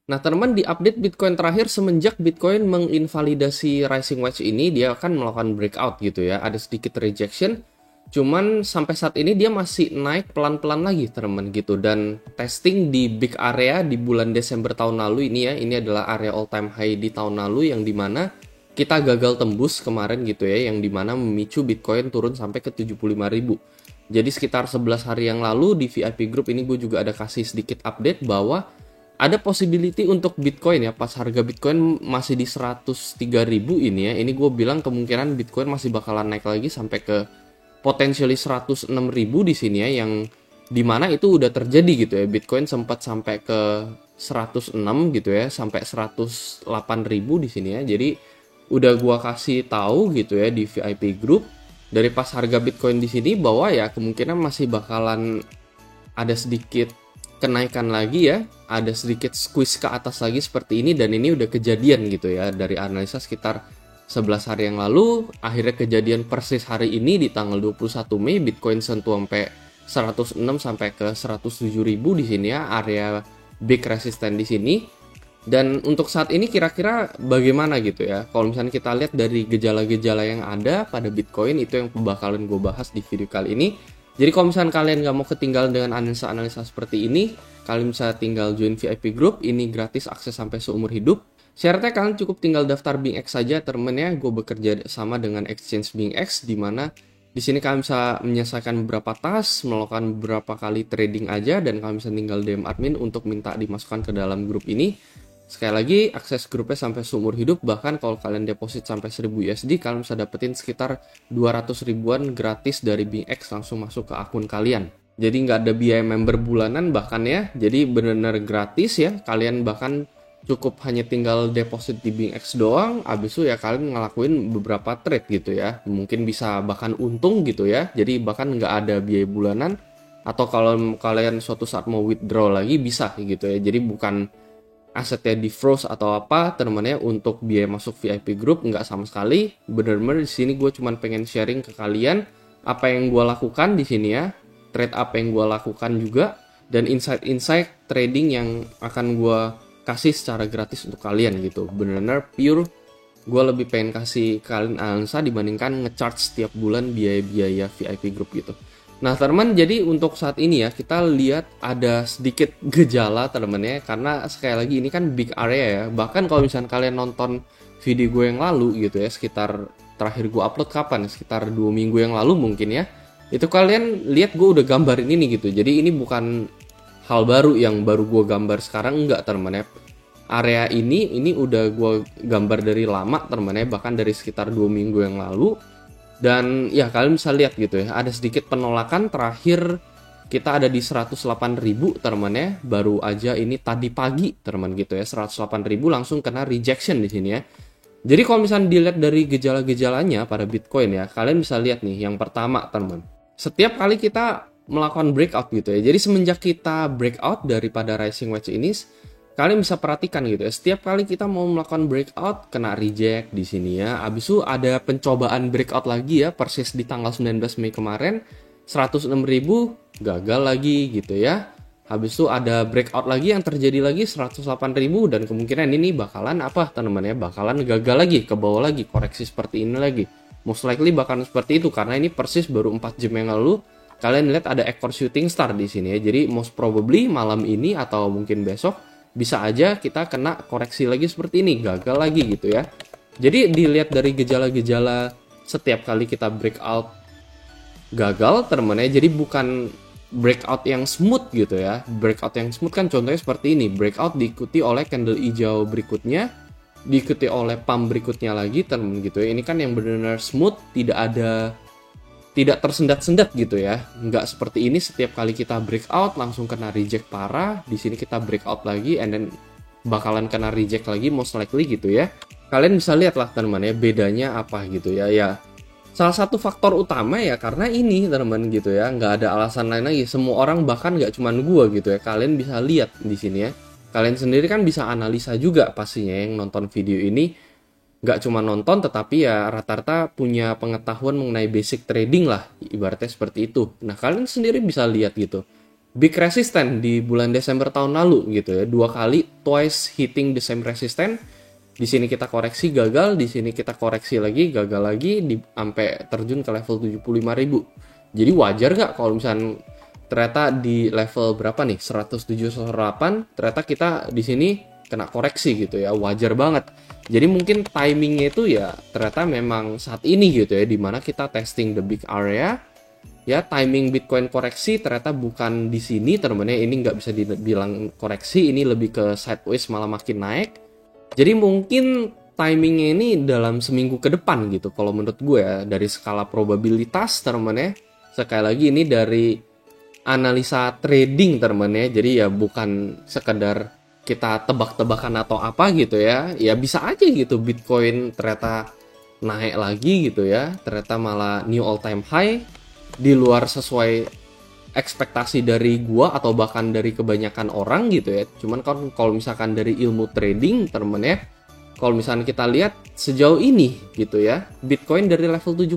Nah, teman, di update Bitcoin terakhir semenjak Bitcoin menginvalidasi Rising Wedge ini, dia akan melakukan breakout gitu ya. Ada sedikit rejection, cuman sampai saat ini dia masih naik pelan-pelan lagi, teman gitu. Dan testing di big area di bulan Desember tahun lalu ini ya, ini adalah area all time high di tahun lalu yang dimana kita gagal tembus kemarin gitu ya, yang dimana memicu Bitcoin turun sampai ke 75.000. Jadi sekitar 11 hari yang lalu di VIP Group ini gue juga ada kasih sedikit update bahwa ada possibility untuk Bitcoin ya, pas harga Bitcoin masih di 103.000 ini ya, ini gue bilang kemungkinan Bitcoin masih bakalan naik lagi sampai ke potentially 106.000 di sini ya, yang dimana itu udah terjadi gitu ya. Bitcoin sempat sampai ke 106 gitu ya, sampai 108.000 di sini ya. Jadi udah gue kasih tahu gitu ya di VIP Group dari pas harga Bitcoin di sini bahwa ya kemungkinan masih bakalan ada sedikit kenaikan lagi ya, ada sedikit squeeze ke atas lagi seperti ini, dan ini udah kejadian gitu ya dari analisa sekitar 11 hari yang lalu. Akhirnya kejadian persis hari ini di tanggal 21 Mei Bitcoin sentuh sampai 106 sampai ke 107.000 di sini ya, area big resistance di sini. Dan untuk saat ini kira-kira bagaimana gitu ya, kalau misalnya kita lihat dari gejala-gejala yang ada pada Bitcoin, itu yang bakalan gue bahas di video kali ini. Jadi kalau misalnya kalian nggak mau ketinggalan dengan analisa-analisa seperti ini, kalian bisa tinggal join VIP Group, ini gratis akses sampai seumur hidup. Syaratnya kalian cukup tinggal daftar BingX saja temen ya, gue bekerja sama dengan exchange BingX, di mana di sini kalian bisa menyelesaikan beberapa task, melakukan beberapa kali trading aja, dan kalian bisa tinggal DM admin untuk minta dimasukkan ke dalam grup ini. Sekali lagi, akses grupnya sampai seumur hidup, bahkan kalau kalian deposit sampai 1000 USD, kalian bisa dapetin sekitar 200 ribuan gratis dari BingX langsung masuk ke akun kalian. Jadi nggak ada biaya member bulanan bahkan ya, jadi benar-benar gratis ya. Kalian bahkan cukup hanya tinggal deposit di BingX doang, abis itu ya kalian ngelakuin beberapa trade gitu ya. Mungkin bisa bahkan untung gitu ya, jadi bahkan nggak ada biaya bulanan. Atau kalau kalian suatu saat mau withdraw lagi bisa gitu ya, jadi bukan asetnya di froze atau apa teman-teman ya. Untuk biaya masuk VIP Group nggak sama sekali. Bener-bener di sini gue cuman pengen sharing ke kalian apa yang gue lakukan di sini ya, trade apa yang gue lakukan juga, dan insight-insight trading yang akan gue kasih secara gratis untuk kalian gitu. Bener-bener pure gue lebih pengen kasih kalian analisa dibandingkan ngecharge setiap bulan biaya-biaya VIP Group gitu. Nah teman, jadi untuk saat ini ya kita lihat ada sedikit gejala teman ya, karena sekali lagi ini kan big area ya. Bahkan kalau misalnya kalian nonton video gue yang lalu gitu ya, sekitar terakhir gue upload kapan, sekitar 2 minggu yang lalu mungkin ya, itu kalian lihat gue udah gambarin ini gitu. Jadi ini bukan hal baru yang baru gue gambar sekarang, enggak teman ya. Area ini udah gue gambar dari lama teman ya, bahkan dari sekitar 2 minggu yang lalu. Dan ya kalian bisa lihat gitu ya, ada sedikit penolakan. Terakhir kita ada di 108.000 teman ya, baru aja ini tadi pagi teman gitu ya, 108.000 langsung kena rejection di sini ya. Jadi kalau misalnya dilihat dari gejala-gejalanya pada Bitcoin ya, kalian bisa lihat nih, yang pertama teman, setiap kali kita melakukan breakout gitu ya, jadi semenjak kita breakout daripada Rising Wedge ini, kalian bisa perhatikan gitu ya, setiap kali kita mau melakukan breakout kena reject di sini ya. Abis itu ada pencobaan breakout lagi ya, persis di tanggal 19 Mei kemarin 106.000 gagal lagi gitu ya. Habis itu ada breakout lagi yang terjadi lagi 108.000, dan kemungkinan ini bakalan apa teman-teman ya, bakalan gagal lagi, ke bawah lagi, koreksi seperti ini lagi. Most likely bakalan seperti itu karena ini persis baru 4 jam yang lalu kalian lihat ada ekor shooting star di sini ya. Jadi most probably malam ini atau mungkin besok bisa aja kita kena koreksi lagi seperti ini, gagal lagi gitu ya. Jadi dilihat dari gejala-gejala setiap kali kita breakout gagal teman ya, jadi bukan breakout yang smooth gitu ya. Breakout yang smooth kan contohnya seperti ini, breakout diikuti oleh candle hijau berikutnya, diikuti oleh pump berikutnya lagi teman gitu ya. Ini kan yang benar-benar smooth, tidak tersendat-sendat gitu ya. Nggak seperti ini setiap kali kita breakout langsung kena reject parah. Di sini kita breakout lagi and then bakalan kena reject lagi most likely gitu ya. Kalian bisa lihat lah teman-teman ya, bedanya apa gitu ya. Ya salah satu faktor utama ya karena ini teman-teman gitu ya. Nggak ada alasan lain lagi. Semua orang, bahkan nggak cuma gua gitu ya. Kalian bisa lihat di sini ya. Kalian sendiri kan bisa analisa juga pastinya yang nonton video ini. Nggak cuma nonton, tetapi ya rata-rata punya pengetahuan mengenai basic trading lah, ibaratnya seperti itu. Nah kalian sendiri bisa lihat gitu, big resistance di bulan Desember tahun lalu gitu ya. Dua kali twice hitting the same resistance. Di sini kita koreksi gagal, di sini kita koreksi lagi gagal lagi sampai terjun ke level 75.000. Jadi wajar nggak kalau misalnya ternyata di level berapa nih 107-108 ternyata kita di sini kena koreksi gitu ya, wajar banget. Jadi mungkin timingnya itu ya ternyata memang saat ini gitu ya, dimana kita testing the big area. Ya, timing Bitcoin koreksi ternyata bukan di sini teman-teman, ini nggak bisa dibilang koreksi, ini lebih ke sideways malah makin naik. Jadi mungkin timingnya ini dalam seminggu ke depan gitu kalau menurut gue ya, dari skala probabilitas teman-teman ya. Sekali lagi ini dari analisa trading teman-teman ya, jadi ya bukan sekedar kita tebak-tebakan atau apa gitu ya. Ya bisa aja gitu Bitcoin ternyata naik lagi gitu ya, ternyata malah new all time high di luar sesuai ekspektasi dari gua atau bahkan dari kebanyakan orang gitu ya. Cuman kan kalau misalkan dari ilmu trading temen ya, kalau misalkan kita lihat sejauh ini gitu ya, Bitcoin dari level 75.000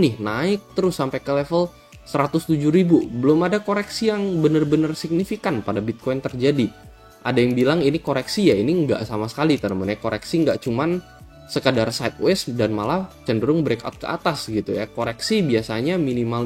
nih naik terus sampai ke level 107.000. Belum ada koreksi yang benar-benar signifikan pada Bitcoin terjadi. Ada yang bilang ini koreksi, ya ini nggak sama sekali temen ya. Koreksi nggak cuman sekadar sideways dan malah cenderung breakout ke atas gitu ya. Koreksi biasanya minimal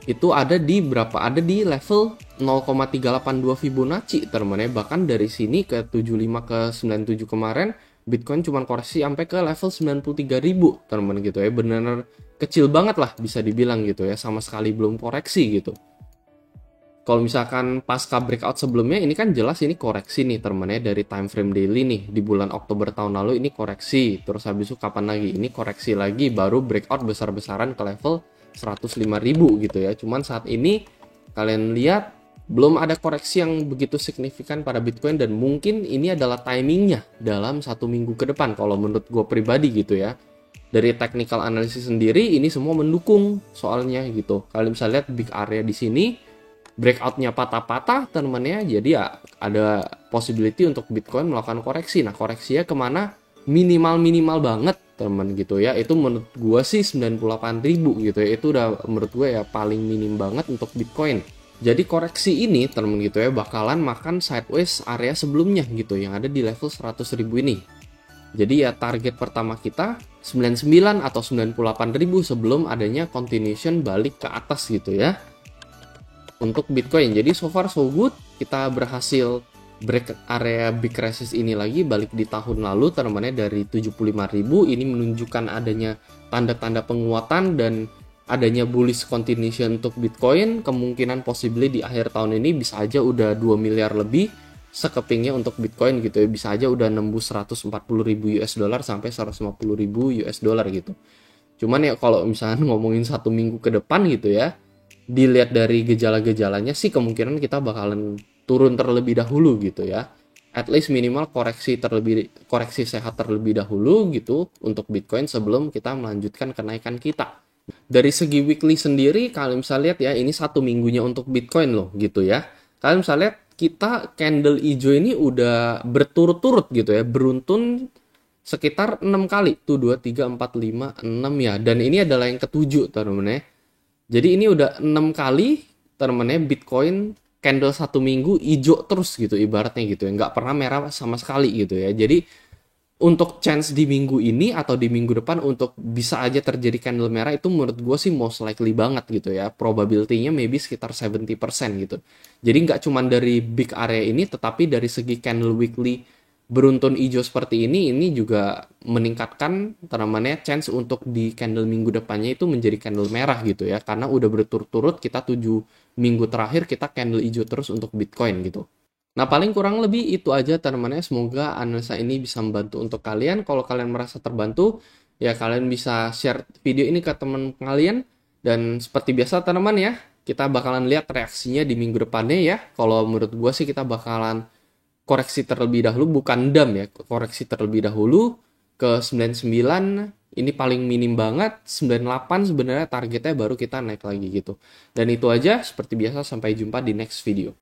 itu ada di berapa? Ada di level 0,382 Fibonacci teman ya. Bahkan dari sini ke 75 ke 97 kemarin Bitcoin cuma koreksi sampai ke level 93.000 teman gitu ya. Benar-benar kecil banget lah bisa dibilang gitu ya. Sama sekali belum koreksi gitu. Kalau misalkan pasca breakout sebelumnya ini kan jelas ini koreksi nih temen ya, dari time frame daily nih di bulan Oktober tahun lalu ini koreksi, terus habis itu kapan lagi ini koreksi lagi baru breakout besar-besaran ke level 105.000 gitu ya. Cuman saat ini kalian lihat belum ada koreksi yang begitu signifikan pada Bitcoin dan mungkin ini adalah timingnya dalam 1 minggu ke depan kalau menurut gue pribadi gitu ya. Dari technical analysis sendiri ini semua mendukung soalnya gitu. Kalian bisa lihat big area di sini breakoutnya patah-patah teman-teman ya, jadi ya ada possibility untuk Bitcoin melakukan koreksi. Nah koreksinya kemana? Minimal banget teman gitu ya, itu menurut gue sih 98.000 gitu ya, itu udah menurut gue ya paling minim banget untuk Bitcoin. Jadi koreksi ini teman gitu ya bakalan makan sideways area sebelumnya gitu yang ada di level 100.000 ini. Jadi ya target pertama kita 99 atau 98.000 sebelum adanya continuation balik ke atas gitu ya untuk Bitcoin. Jadi so far so good, kita berhasil break area big resistance ini lagi balik di tahun lalu teman-teman dari 75.000. Ini menunjukkan adanya tanda-tanda penguatan dan adanya bullish continuation untuk Bitcoin. Kemungkinan possibly di akhir tahun ini bisa aja udah 2 miliar lebih sekepingnya untuk Bitcoin gitu ya, bisa aja udah nembus 140.000 US dollar sampai 150.000 US dollar gitu. Cuman ya kalau misalnya ngomongin 1 minggu ke depan gitu ya, dilihat dari gejala-gejalanya sih kemungkinan kita bakalan turun terlebih dahulu gitu ya. At least minimal koreksi sehat terlebih dahulu gitu untuk Bitcoin sebelum kita melanjutkan kenaikan kita. Dari segi weekly sendiri kalian bisa lihat ya, ini 1 minggunya untuk Bitcoin loh gitu ya. Kalian bisa lihat kita candle hijau ini udah berturut-turut gitu ya, beruntun sekitar 6 kali. Tuh 2, 3, 4, 5, 6 ya. Dan ini adalah yang ketujuh teman-teman ya. Jadi ini udah 6 kali temennya Bitcoin candle 1 minggu hijau terus gitu ibaratnya gitu ya. Nggak pernah merah sama sekali gitu ya. Jadi untuk chance di minggu ini atau di minggu depan untuk bisa aja terjadi candle merah itu menurut gue sih most likely banget gitu ya. Probability-nya maybe sekitar 70% gitu. Jadi nggak cuma dari big area ini tetapi dari segi candle weekly beruntun hijau seperti ini juga meningkatkan namanya chance untuk di candle minggu depannya itu menjadi candle merah gitu ya, karena udah berturut-turut kita 7 minggu terakhir kita candle hijau terus untuk Bitcoin gitu. Nah paling kurang lebih itu aja teman-teman, semoga analisa ini bisa membantu untuk kalian. Kalau kalian merasa terbantu ya kalian bisa share video ini ke teman kalian, dan seperti biasa teman-teman ya kita bakalan lihat reaksinya di minggu depannya ya. Kalau menurut gue sih kita bakalan koreksi terlebih dahulu, bukan dump ya, koreksi terlebih dahulu ke 99, ini paling minim banget, 98 sebenarnya targetnya baru kita naik lagi gitu. Dan itu aja, seperti biasa sampai jumpa di next video.